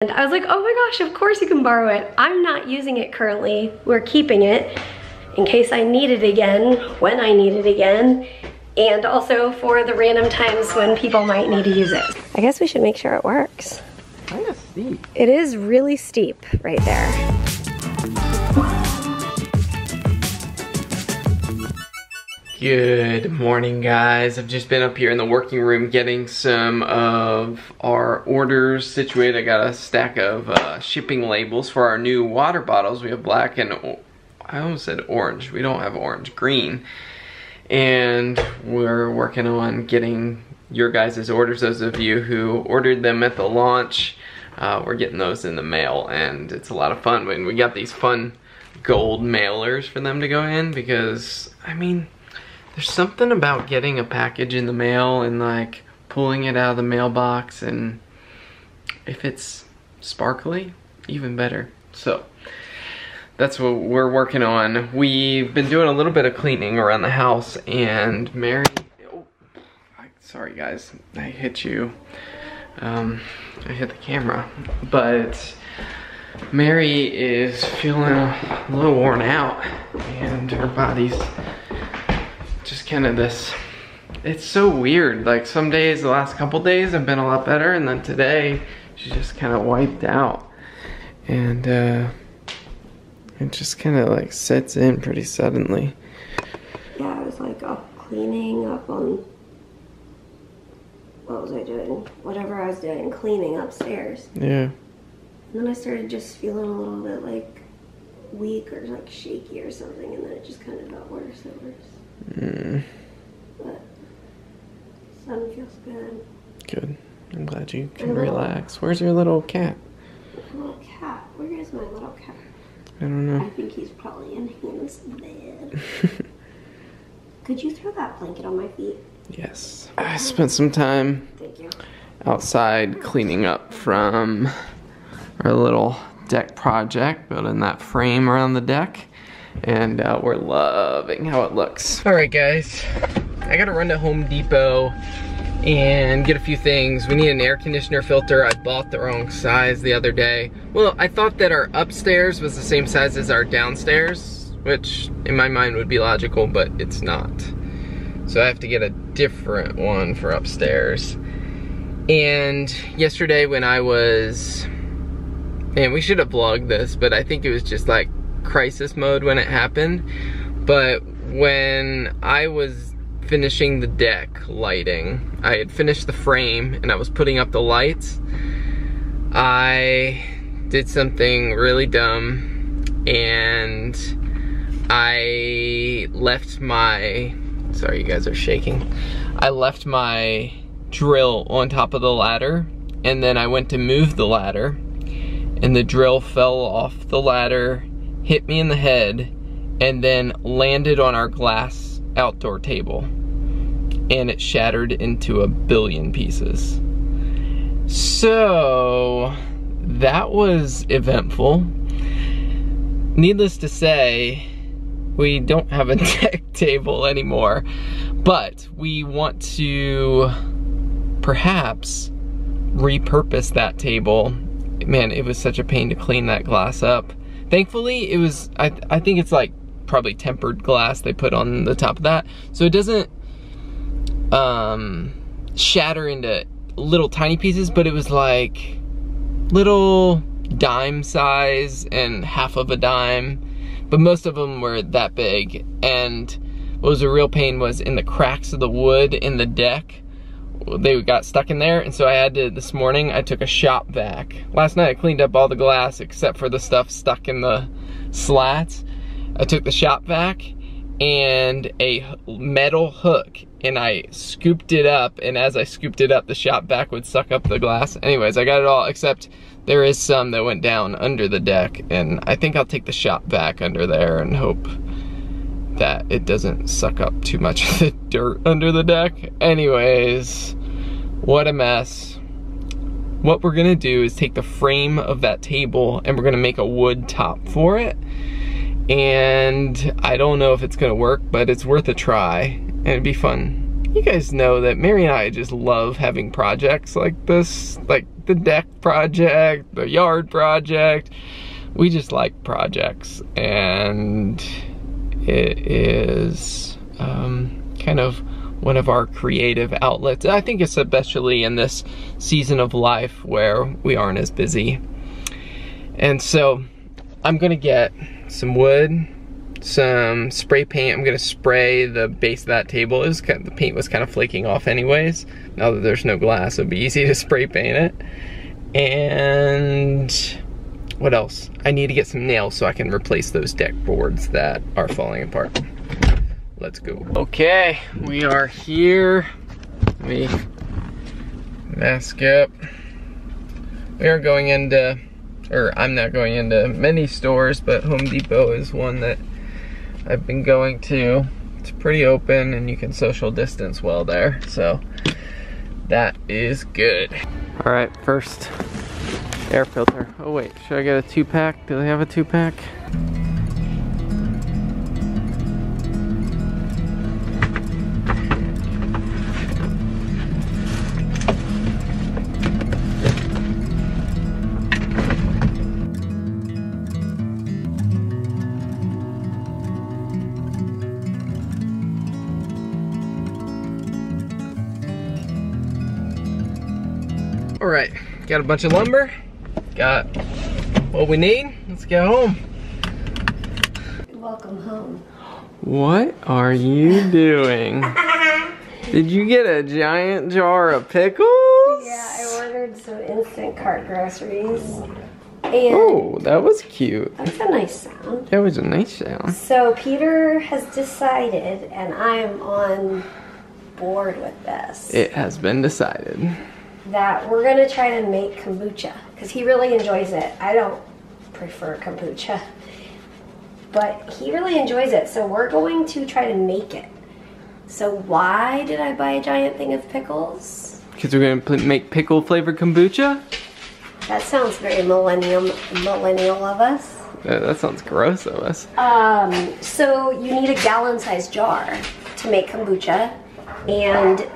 And I was like, oh my gosh, of course you can borrow it. I'm not using it currently. We're keeping it in case I need it again, when I need it again, and also for the random times when people might need to use it. I guess we should make sure it works. Kind of steep. It is really steep right there. Good morning, guys. I've just been up here in the working room getting some of our orders situated. I got a stack of shipping labels for our new water bottles. We have black and, I almost said orange. We don't have orange, green. And we're working on getting your guys' orders, those of you who ordered them at the launch. We're getting those in the mail, and it's a lot of fun. When we got these fun gold mailers for them to go in, because, I mean, there's something about getting a package in the mail and like pulling it out of the mailbox, and if it's sparkly, even better. So that's what we're working on. We've been doing a little bit of cleaning around the house, and Mary, sorry guys, I hit you. I hit the camera, but Mary is feeling a little worn out, and her body's just kind of this, it's so weird. Like some days, the last couple days have been a lot better, and then today she's just kind of wiped out, and it just kind of like sets in pretty suddenly. Yeah, I was like up cleaning up on, what was I doing? Whatever I was doing, cleaning upstairs. Yeah. And then I started just feeling a little bit like weak or like shaky or something, and then it just kind of got worse and worse. But sun feels good. Good. I'm glad you can relax. Where's your little cat? My little cat. Where is my little cat? I don't know. I think he's probably in Hannah's bed. Could you throw that blanket on my feet? Yes. I spent some time outside cleaning up from our little deck project, building that frame around the deck. And we're loving how it looks. All right, guys, I gotta run to Home Depot and get a few things. We need an air conditioner filter. I bought the wrong size the other day. Well, I thought that our upstairs was the same size as our downstairs, which in my mind would be logical, but it's not. So I have to get a different one for upstairs. And yesterday when I was, man, we should have vlogged this, but I think it was just like crisis mode when it happened. But when I was finishing the deck lighting, I had finished the frame and I was putting up the lights, I did something really dumb, and I left my, sorry you guys are shaking, I left my drill on top of the ladder, and then I went to move the ladder, and the drill fell off the ladder, hit me in the head, and then landed on our glass outdoor table, and it shattered into a billion pieces. So that was eventful. Needless to say, we don't have a deck table anymore, but we want to perhaps repurpose that table. Man, it was such a pain to clean that glass up. Thankfully, it was, I think it's like probably tempered glass they put on the top of that, so it doesn't shatter into little tiny pieces, but it was like little dime size and half of a dime, but most of them were that big. And what was a real pain was in the cracks of the wood in the deck. They got stuck in there, and so I had to, this morning, I took a shop vac. Last night I cleaned up all the glass except for the stuff stuck in the slats. I took the shop vac and a metal hook, and I scooped it up, and as I scooped it up, the shop vac would suck up the glass. Anyways, I got it all, except there is some that went down under the deck, and I think I'll take the shop vac under there and hope that it doesn't suck up too much of the dirt under the deck. Anyways, what a mess. What we're gonna do is take the frame of that table and we're gonna make a wood top for it. And I don't know if it's gonna work, but it's worth a try, and it'd be fun. You guys know that Mary and I just love having projects like this the deck project, the yard project. We just like projects, and it is kind of one of our creative outlets. I think especially in this season of life where we aren't as busy. And so I'm gonna get some wood, some spray paint. I'm gonna spray the base of that table. The paint was kind of flaking off anyways. Now that there's no glass, it'll be easy to spray paint it. And what else? I need to get some nails so I can replace those deck boards that are falling apart. Let's go. Okay, we are here. Let me mask up. We are going into, or I'm not going into many stores, but Home Depot is one that I've been going to. It's pretty open and you can social distance well there, so that is good. All right, first air filter. Oh wait, should I get a 2-pack? Do they have a 2-pack? All right, got a bunch of lumber. Got what we need. Let's get home. Welcome home. What are you doing? Did you get a giant jar of pickles? Yeah, I ordered some Instant Cart groceries. And oh, that was cute. that's a nice sound. That was a nice sound. So Peter has decided, and I am on board with this, It has been decided that we're gonna try to make kombucha, because he really enjoys it. I don't prefer kombucha, but he really enjoys it, so we're going to try to make it. So why did I buy a giant thing of pickles? because we're gonna make pickle flavored kombucha. That sounds very millennial of us. That sounds gross of us. So you need a gallon-sized jar to make kombucha, and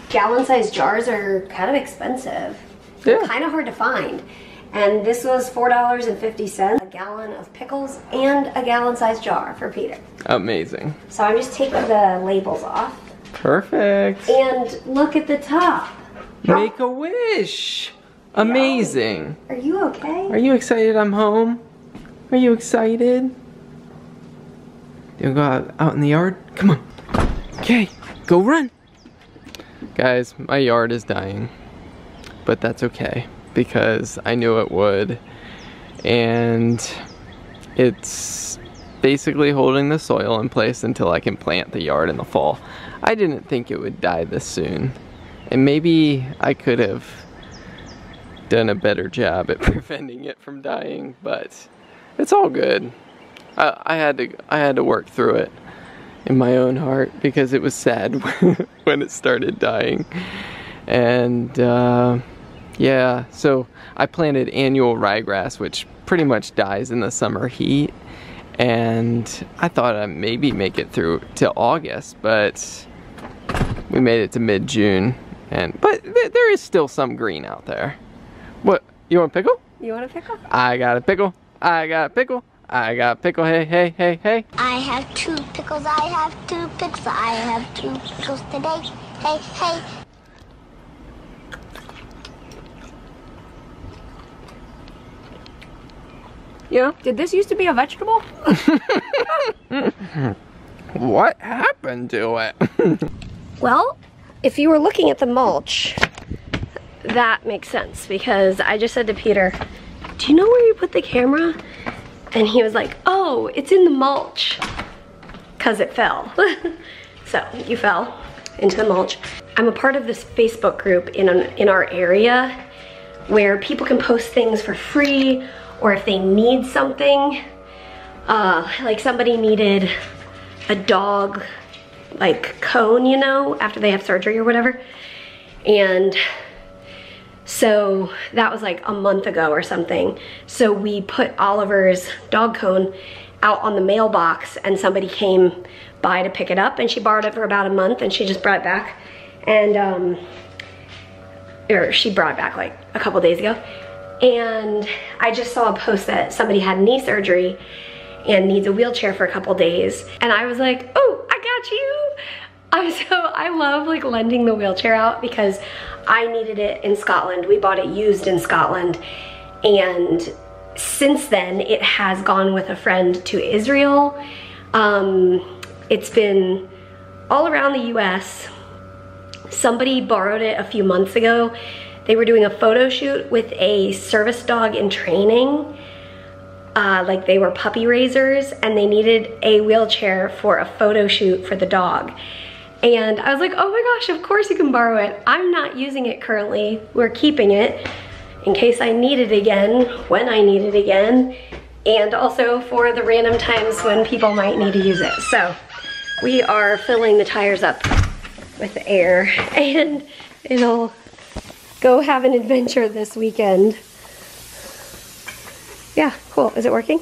gallon-sized jars are kind of expensive. They're Yeah. kind of hard to find. And this was $4.50, a gallon of pickles and a gallon-sized jar for Peter. Amazing. So I'm just taking the labels off. Perfect. And look at the top. Make a wish. Amazing. Are you okay? Are you excited I'm home? Are you excited? You go out in the yard? Come on. Okay, go run. Guys, my yard is dying. But that's okay, because I knew it would. And it's basically holding the soil in place until I can plant the yard in the fall. I didn't think it would die this soon. And maybe I could have done a better job at preventing it from dying, but it's all good. I had to work through it in my own heart because it was sad when it started dying. And yeah, so I planted annual ryegrass, which pretty much dies in the summer heat, and I thought I'd maybe make it through till August, but we made it to mid-June, but there is still some green out there. What, you want a pickle? You want a pickle? I got a pickle. I got a pickle. I got a pickle. Hey, hey, hey, hey. I have 2 pickles. I have 2 pickles. I have 2 pickles today. Hey, hey. Yeah. Did this used to be a vegetable? What happened to it? Well, if you were looking at the mulch, that makes sense, because I just said to Peter, do you know where you put the camera? And he was like, oh, it's in the mulch, because it fell. So you fell into the mulch. I'm a part of this Facebook group in our area where people can post things for free, or if they need something, like somebody needed a dog like cone, you know, after they have surgery or whatever. And so that was like a month ago or something. So we put Oliver's dog cone out on the mailbox, and somebody came by to pick it up, and she borrowed it for about a month, and she just brought it back. And or she brought it back like a couple days ago. And I just saw a post that somebody had knee surgery and needs a wheelchair for a couple days. And I was like, oh, I got you. I love like lending the wheelchair out because I needed it in Scotland. We bought it used in Scotland. And since then, it has gone with a friend to Israel. It's been all around the US. Somebody borrowed it a few months ago. They were doing a photo shoot with a service dog in training. Like they were puppy raisers, and they needed a wheelchair for a photo shoot for the dog. And I was like, oh my gosh, of course you can borrow it. I'm not using it currently. We're keeping it in case I need it again, when I need it again, and also for the random times when people might need to use it. So we are filling the tires up with air, and it'll go have an adventure this weekend. Yeah, cool. Is it working?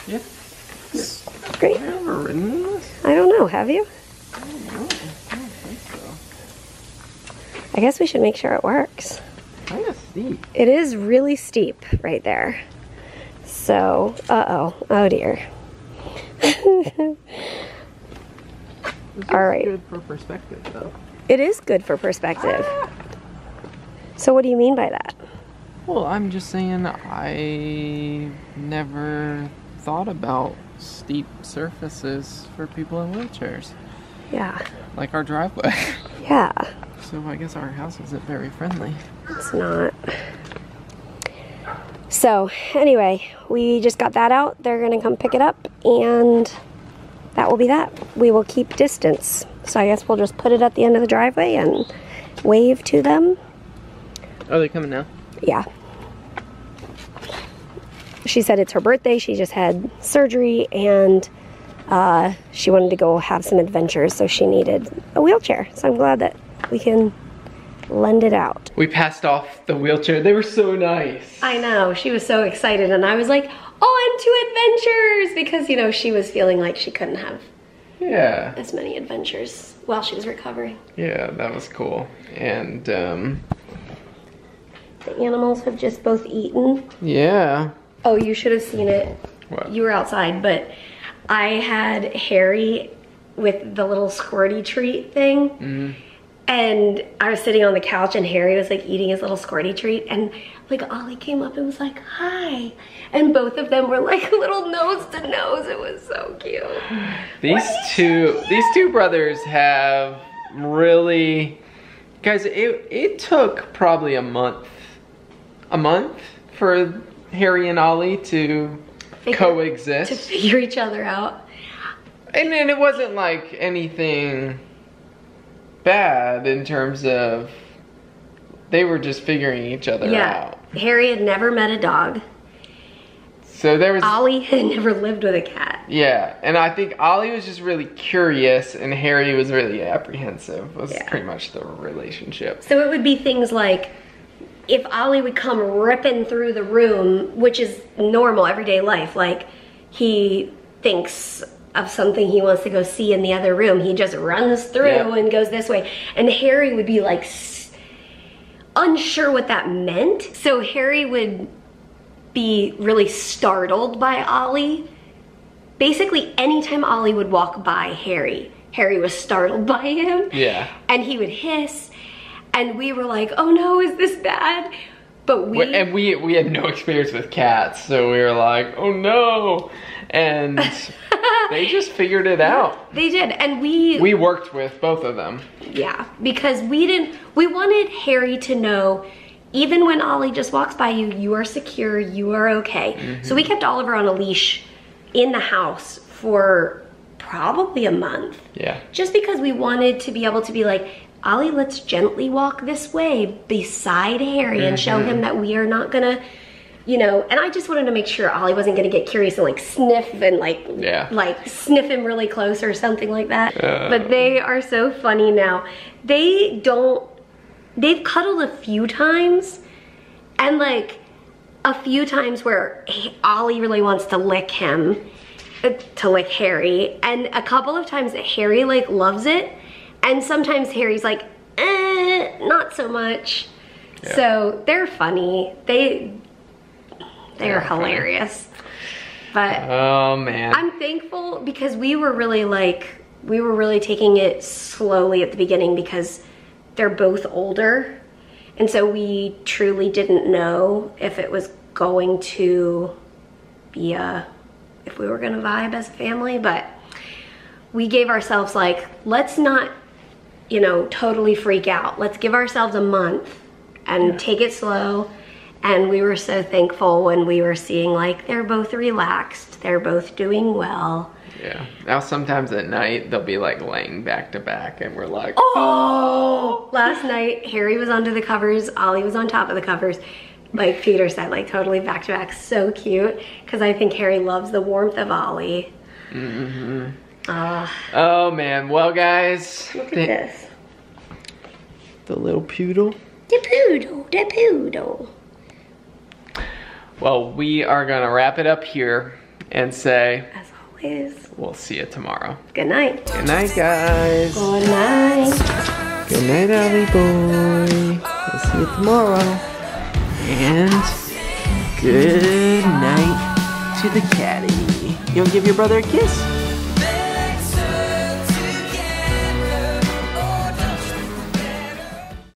Yeah. Great. Have I ever ridden this? I don't know. Have you? I don't know. I don't think so. I guess we should make sure it works. Kind of steep. It is really steep right there. So, oh dear. All right. Good for perspective, though. It is good for perspective. So what do you mean by that? Well, I'm just saying I never thought about steep surfaces for people in wheelchairs. Yeah. Like our driveway. Yeah. So I guess our house isn't very friendly. It's not. So anyway, we just got that out. They're gonna come pick it up, and that will be that. We will keep distance. So I guess we'll just put it at the end of the driveway and wave to them. Are they coming now? Yeah. She said it's her birthday. She just had surgery, and she wanted to go have some adventures, so she needed a wheelchair. So I'm glad that we can lend it out. We passed off the wheelchair. They were so nice. I know. She was so excited, and I was like, on to adventures, because, you know, she was feeling like she couldn't have as many adventures while she was recovering. Yeah, that was cool. And the animals have just both eaten. yeah. Oh, you should have seen it. What? You were outside, but I had Harry with the little squirty treat thing. Mm-hmm. And I was sitting on the couch, and Harry was like eating his little squirty treat, and like Ollie came up and was like, hi. And both of them were like little nose to nose. It was so cute. These two brothers have really, guys, it took probably a month for Harry and Ollie to coexist. To figure each other out. And then it wasn't like anything bad in terms of, they were just figuring each other out. Harry had never met a dog. So there was... Ollie had never lived with a cat. Yeah, and I think Ollie was just really curious and Harry was really apprehensive, was pretty much the relationship. So it would be things like, if Ollie would come ripping through the room, which is normal everyday life, like he thinks of something he wants to go see in the other room, he just runs through and goes this way. And Harry would be like unsure what that meant. So Harry would be really startled by Ollie. Basically, anytime Ollie would walk by Harry was startled by him. Yeah. And he would hiss. And we were like, oh no, is this bad? But we had no experience with cats, so we were like, oh no. And they just figured it out. They did, and we worked with both of them. Yeah, because we wanted Harry to know, even when Ollie just walks by you, you are secure, you are okay. Mm-hmm. So we kept Oliver on a leash in the house for probably a month. Yeah. Just because we wanted to be able to be like, Ollie, let's gently walk this way beside Harry and show him that we are not gonna, you know, and I just wanted to make sure Ollie wasn't gonna get curious and like sniff and like sniff him really close or something like that. But they are so funny now. They've cuddled a few times, and like a few times where Ollie really wants to lick him, to lick Harry, and a couple of times that Harry like loves it. And sometimes Harry's like, not so much. Yeah. So they're funny. They are hilarious. But oh man, I'm thankful because we were really taking it slowly at the beginning because they're both older. And so we truly didn't know if it was going to be if we were gonna vibe as a family, but we gave ourselves like, let's not, you know, totally freak out. Let's give ourselves a month and take it slow. And we were so thankful when we were seeing like, they're both relaxed, they're both doing well. Yeah. Now sometimes at night, they'll be like laying back to back and we're like, oh! Last night, Harry was under the covers, Ollie was on top of the covers. Like Peter said, like totally back to back, so cute. Because I think Harry loves the warmth of Ollie. Mm-hmm. Oh man, well guys. Look at this. The little poodle. The poodle. Well, we are gonna wrap it up here and say, As always, we'll see you tomorrow. good night. Good night, guys. Good night. Good night, Ollie boy. We'll see you tomorrow. And good night to the caddy. You wanna give your brother a kiss?